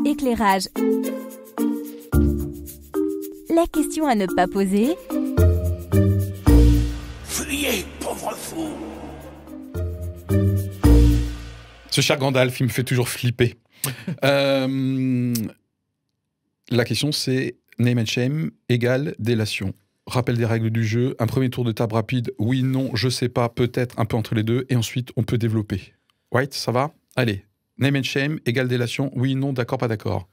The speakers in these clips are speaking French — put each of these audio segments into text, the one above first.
Éclairage. La question à ne pas poser. Fuyez, pauvre fou! Ce cher Gandalf, il me fait toujours flipper. La question, c'est name and shame égale délation. Rappel des règles du jeu, un premier tour de table rapide, oui, non, je sais pas, peut-être, un peu entre les deux, et ensuite on peut développer. Right, ça va? Allez, name and shame égale délation, oui, non, d'accord, pas d'accord.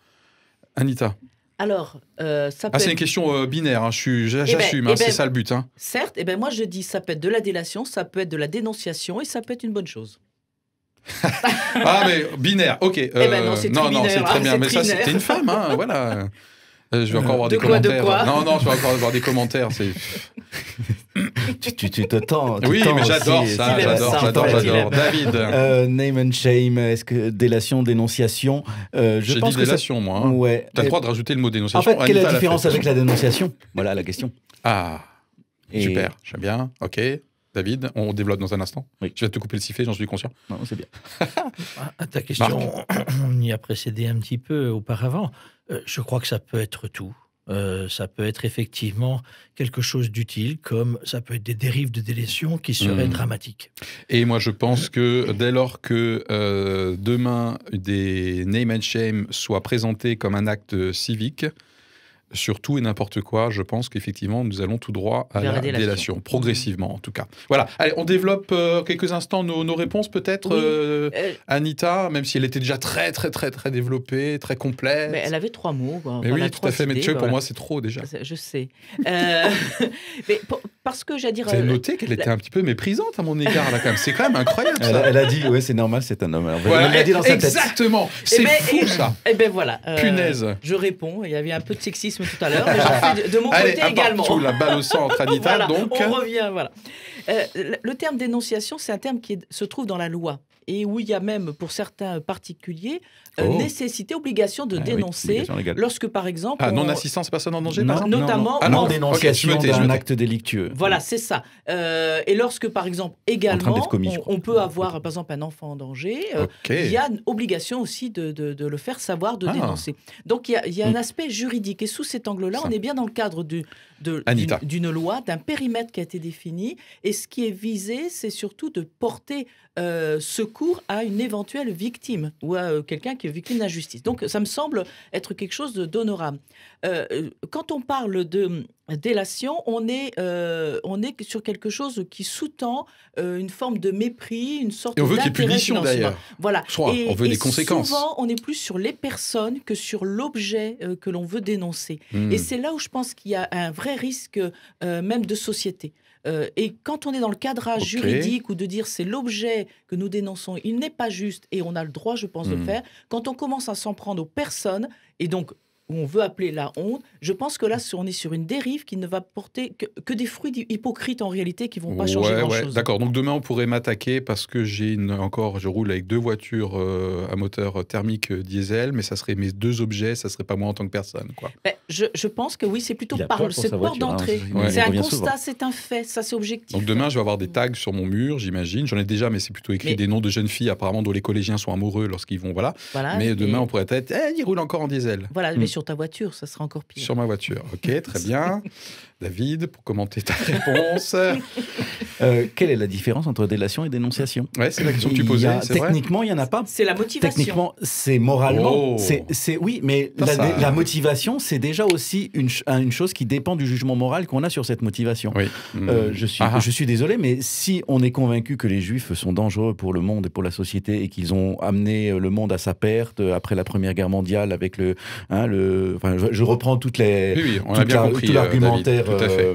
Anita? Alors, ça peut c'est être... une question binaire, hein, j'assume, c'est ça le but. Hein. Certes, moi je dis ça peut être de la délation, ça peut être de la dénonciation et ça peut être une bonne chose. Ah, mais binaire, ok. Non, c'est très binaire, c'est très bien, mais trinaire. ça, c'était une femme, hein, voilà. Je vais encore avoir des quoi, commentaires. de quoi Non, je vais encore avoir des commentaires. C'est... tu te tends. Oui, mais j'adore aussi, ça, j'adore. David. Name and shame, est-ce que délation, dénonciation J'ai dit délation, moi. Hein. Ouais. T'as le droit de rajouter le mot dénonciation. En fait, quelle est la différence avec la dénonciation? Voilà la question. Ah, super, j'aime bien. Ok. David, on développe dans un instant. Oui. Je vais te couper le sifflet, j'en suis conscient. Non, c'est bien. Ta question, on y a précédé un petit peu auparavant. Je crois que ça peut être tout. Ça peut être effectivement quelque chose d'utile, comme ça peut être des dérives de délation qui seraient dramatiques. Et moi, je pense que dès lors que demain, des name and shame soient présentés comme un acte civique, sur tout et n'importe quoi, je pense qu'effectivement, nous allons tout droit à la délation, progressivement en tout cas. Voilà, allez, on développe quelques instants nos réponses peut-être, oui. Anita, même si elle était déjà très développée, très complète. Mais elle avait 3 mots. Quoi. Mais oui, tout à fait, mais pour moi, c'est trop déjà. Je sais. Mais parce que, j'allais dire... Vous avez noté qu'elle était un petit peu méprisante à mon égard, là, quand même. C'est quand même incroyable, ça. Elle a dit, ouais, c'est normal, c'est un homme. Alors, voilà, elle l'a dit dans sa tête. Exactement, c'est fou, ça. Eh bien, voilà. Punaise. Je réponds, il y avait un peu de sexisme tout à l'heure, mais j'en fais de mon côté également. Partout, la balle au centre, Anita, voilà, donc... on revient, voilà. Le terme dénonciation, c'est un terme qui se trouve dans la loi et où il y a même, pour certains particuliers, nécessité, obligation de dénoncer lorsque, par exemple... non-assistance à personne en danger, par exemple, notamment... Non, dénonciation d'un acte délictueux. Voilà, c'est ça. Et lorsque, par exemple, également, on peut avoir, par exemple, un enfant en danger, il y a une obligation aussi de le faire savoir, de dénoncer. Donc, il y a un aspect juridique. Et sous cet angle-là, on est bien dans le cadre d'une loi, d'un périmètre qui a été défini. Et ce qui est visé, c'est surtout de porter secours à une éventuelle victime ou à quelqu'un qui est victime d'injustice. Donc, ça me semble être quelque chose d'honorable. Quand on parle de délation, on est sur quelque chose qui sous-tend une forme de mépris, une sorte d'intérêt. Et on veut qu'il y ait punition, d'ailleurs. Voilà. On veut des conséquences. Souvent, on est plus sur les personnes que sur l'objet que l'on veut dénoncer. Et c'est là où je pense qu'il y a un vrai risque même de société. Et quand on est dans le cadrage juridique ou de dire c'est l'objet que nous dénonçons, il n'est pas juste et on a le droit, je pense, de le faire. Quand on commence à s'en prendre aux personnes et donc où on veut appeler la honte, je pense que là, on est sur une dérive qui ne va porter que des fruits hypocrites en réalité qui ne vont pas changer grand-chose. D'accord, donc demain on pourrait m'attaquer parce que je roule avec 2 voitures à moteur thermique diesel, mais ça serait mes 2 objets, ça serait pas moi en tant que personne, quoi. Je pense que oui, c'est plutôt cette porte d'entrée. C'est un constat, c'est un fait, ça c'est objectif. Donc demain je vais avoir des tags sur mon mur, j'imagine, j'en ai déjà, mais c'est plutôt écrit des noms de jeunes filles apparemment dont les collégiens sont amoureux lorsqu'ils vont, voilà. Mais demain on pourrait être, il roule encore en diesel. Voilà, mais sur ta voiture, ça sera encore pire. Sur ma voiture, ok, très bien. David, pour commenter ta réponse. Quelle est la différence entre délation et dénonciation? C'est la question que tu posais, c'est vrai. Techniquement, il n'y en a pas. C'est la motivation. Techniquement, c'est moralement. Oui, mais la motivation, c'est déjà aussi une chose qui dépend du jugement moral qu'on a sur cette motivation. Oui. Je suis désolé, mais si on est convaincu que les Juifs sont dangereux pour le monde et pour la société et qu'ils ont amené le monde à sa perte après la Première Guerre mondiale avec je reprends tout l'argumentaire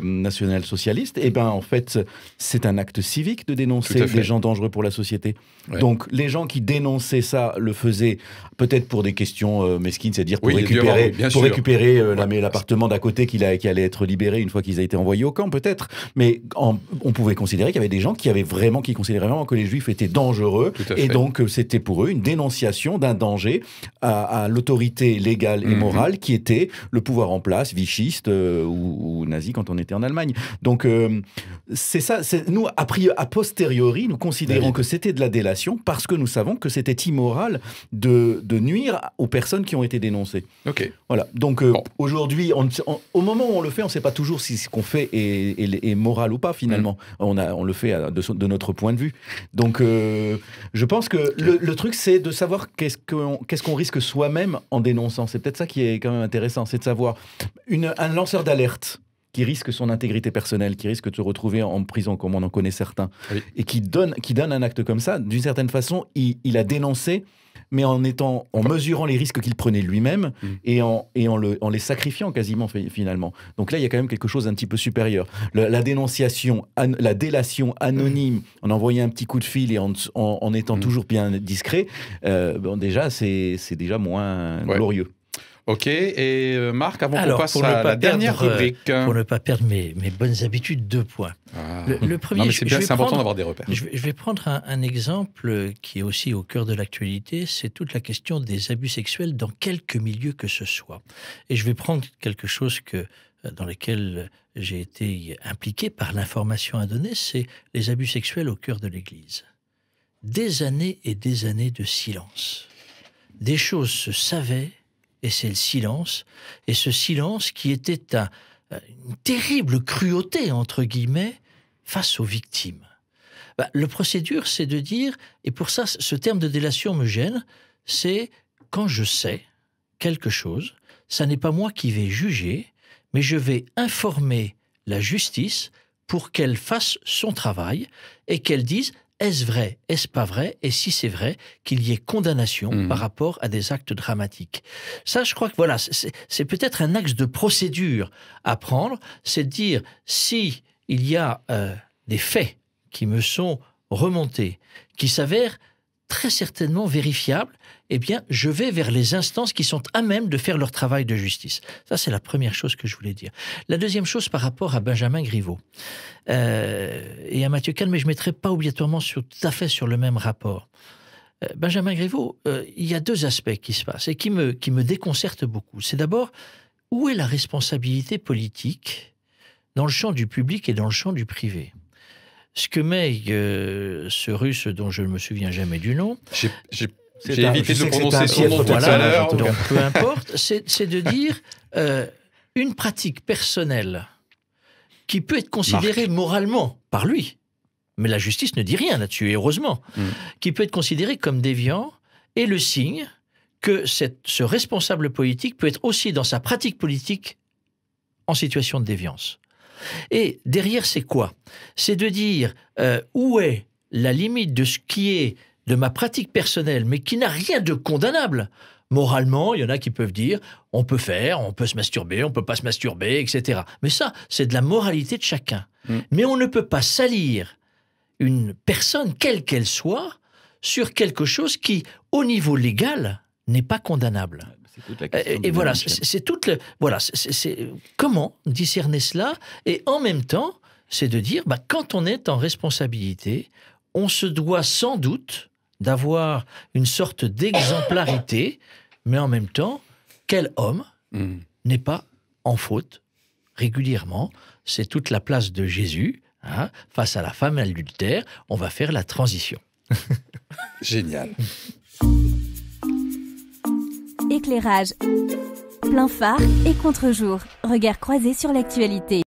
national-socialiste, et en fait, c'est un acte civique de dénoncer des gens dangereux pour la société. Ouais. Donc, les gens qui dénonçaient ça le faisaient peut-être pour des questions mesquines, c'est-à-dire pour récupérer l'appartement d'à côté qui allait être libéré une fois qu'ils avaient été envoyés au camp, peut-être. Mais on pouvait considérer qu'il y avait des gens qui considéraient vraiment que les Juifs étaient dangereux, et donc c'était pour eux une dénonciation d'un danger à l'autorité légale et morale qui était le pouvoir en place, vichiste ou naziste, nazi quand on était en Allemagne. Donc, c'est ça. Nous, a posteriori, nous considérons que c'était de la délation parce que nous savons que c'était immoral de nuire aux personnes qui ont été dénoncées. Ok. Voilà. Donc, aujourd'hui, au moment où on le fait, on ne sait pas toujours si ce qu'on fait est moral ou pas, finalement. On le fait de notre point de vue. Donc, je pense que le truc, c'est de savoir qu'est-ce qu'on risque soi-même en dénonçant. C'est peut-être ça qui est quand même intéressant, c'est de savoir un lanceur d'alerte qui risque son intégrité personnelle, qui risque de se retrouver en prison, comme on en connaît certains, et qui donne un acte comme ça, d'une certaine façon, il a dénoncé, mais en mesurant les risques qu'il prenait lui-même et en les sacrifiant quasiment finalement. Donc là, il y a quand même quelque chose d'un petit peu supérieur. La dénonciation, la délation anonyme, en envoyant un petit coup de fil et en étant toujours bien discret, déjà, c'est déjà moins glorieux. Ok, et Marc, avant qu'on passe à la dernière rubrique. Pour ne pas perdre mes bonnes habitudes, 2 points. Le premier, non, mais c'est important d'avoir des repères. Je vais prendre un exemple qui est aussi au cœur de l'actualité, c'est toute la question des abus sexuels dans quelque milieu que ce soit. Et je vais prendre quelque chose dans lequel j'ai été impliqué par l'information à donner, c'est les abus sexuels au cœur de l'Église. Des années et des années de silence. Des choses se savaient, et c'est le silence, et ce silence qui était une terrible cruauté, entre guillemets, face aux victimes. Le procédure, c'est de dire, et pour ça, ce terme de délation me gêne, c'est quand je sais quelque chose, ça n'est pas moi qui vais juger, mais je vais informer la justice pour qu'elle fasse son travail et qu'elle dise est-ce vrai, est-ce pas vrai, et si c'est vrai, qu'il y ait condamnation par rapport à des actes dramatiques. Ça, je crois que voilà, c'est peut-être un axe de procédure à prendre, c'est de dire si il y a des faits qui me sont remontés, qui s'avèrent très certainement vérifiables, eh bien, je vais vers les instances qui sont à même de faire leur travail de justice. Ça, c'est la première chose que je voulais dire. La deuxième chose par rapport à Benjamin Griveaux et à Mathieu Kahn, mais je ne mettrai pas obligatoirement tout à fait sur le même rapport. Benjamin Griveaux, il y a 2 aspects qui se passent et qui me déconcertent beaucoup. C'est d'abord, où est la responsabilité politique dans le champ du public et dans le champ du privé ? Ce que met ce Russe dont je ne me souviens jamais du nom... J'ai évité de le prononcer son nom tout à l'heure. Donc, peu importe, c'est de dire une pratique personnelle qui peut être considérée moralement par lui, mais la justice ne dit rien là-dessus, et heureusement, qui peut être considérée comme déviant, est le signe que ce responsable politique peut être aussi dans sa pratique politique en situation de déviance. Et derrière, c'est quoi ? C'est de dire où est la limite de ce qui est de ma pratique personnelle, mais qui n'a rien de condamnable. Moralement, il y en a qui peuvent dire on peut se masturber, on peut pas se masturber, etc. Mais ça, c'est de la moralité de chacun. Mais on ne peut pas salir une personne, quelle qu'elle soit, sur quelque chose qui, au niveau légal, n'est pas condamnable. Et voilà, c'est comment discerner cela, et en même temps, c'est de dire, quand on est en responsabilité, on se doit sans doute d'avoir une sorte d'exemplarité, mais en même temps, quel homme n'est pas en faute régulièrement ? C'est toute la place de Jésus, face à la femme adultère, on va faire la transition. Génial. Éclairage, plein phare et contre-jour, regard croisé sur l'actualité.